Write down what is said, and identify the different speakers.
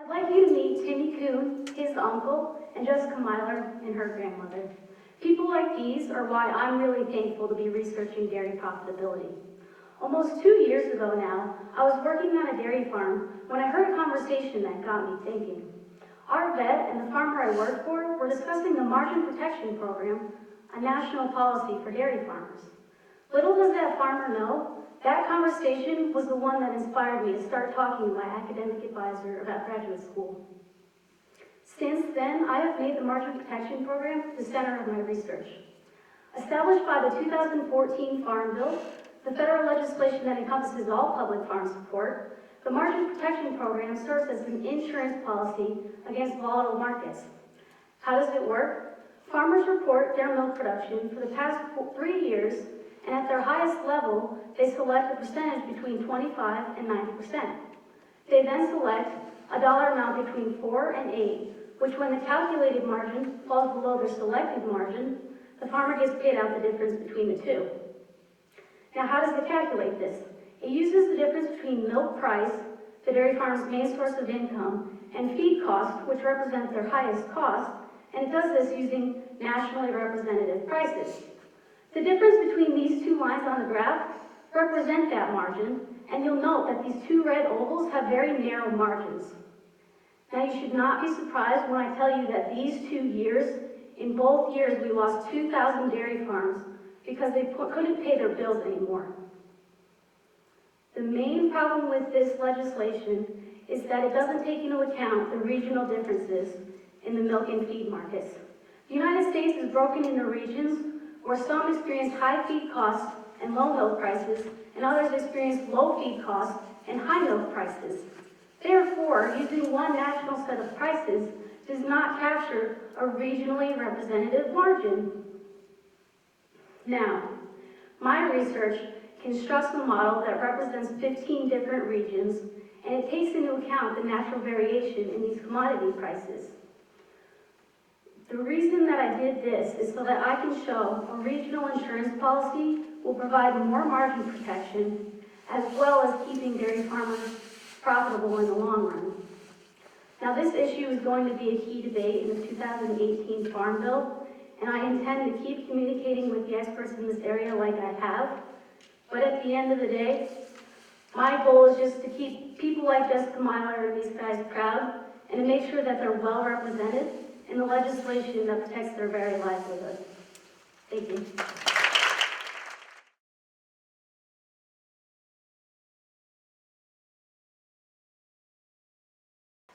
Speaker 1: I'd like you to meet Timmy Kuhn, his uncle, and Jessica Myler and her grandmother. People like these are why I'm really thankful to be researching dairy profitability. Almost 2 years ago now, I was working on a dairy farm when I heard a conversation that got me thinking. Our vet and the farmer I worked for were discussing the Margin Protection Program, a national policy for dairy farmers. Little does that farmer know, that conversation was the one that inspired me to start talking to my academic advisor about graduate school. Since then, I have made the Margin Protection Program the center of my research. Established by the 2014 Farm Bill, the federal legislation that encompasses all public farm support, the Margin Protection Program serves as an insurance policy against volatile markets. How does it work? Farmers report their milk production for the past 3 years, and at their highest level, they select a percentage between 25 and 90%. They then select a dollar amount between 4 and 8, which when the calculated margin falls below their selected margin, the farmer gets paid out the difference between the two. Now, how does it calculate this? It uses the difference between milk price, the dairy farm's main source of income, and feed cost, which represents their highest cost, and it does this using nationally representative prices. The difference between these two lines on the graph represent that margin, and you'll note that these two red ovals have very narrow margins. Now, you should not be surprised when I tell you that these 2 years, in both years, we lost 2,000 dairy farms because they couldn't pay their bills anymore. The main problem with this legislation is that it doesn't take into account the regional differences in the milk and feed markets. The United States is broken into regions where some experience high feed costs and low milk prices, and others experience low feed costs and high milk prices. Therefore, using one national set of prices does not capture a regionally representative margin. Now, my research constructs a model that represents 15 different regions, and it takes into account the natural variation in these commodity prices. The reason that I did this is so that I can show a regional insurance policy will provide more margin protection, as well as keeping dairy farmers profitable in the long run. Now, this issue is going to be a key debate in the 2018 Farm Bill, and I intend to keep communicating with the experts in this area like I have. But at the end of the day, my goal is just to keep people like Jessica Myler and these guys proud, and to make sure that they're well represented in the legislation that protects their very livelihood. Thank you.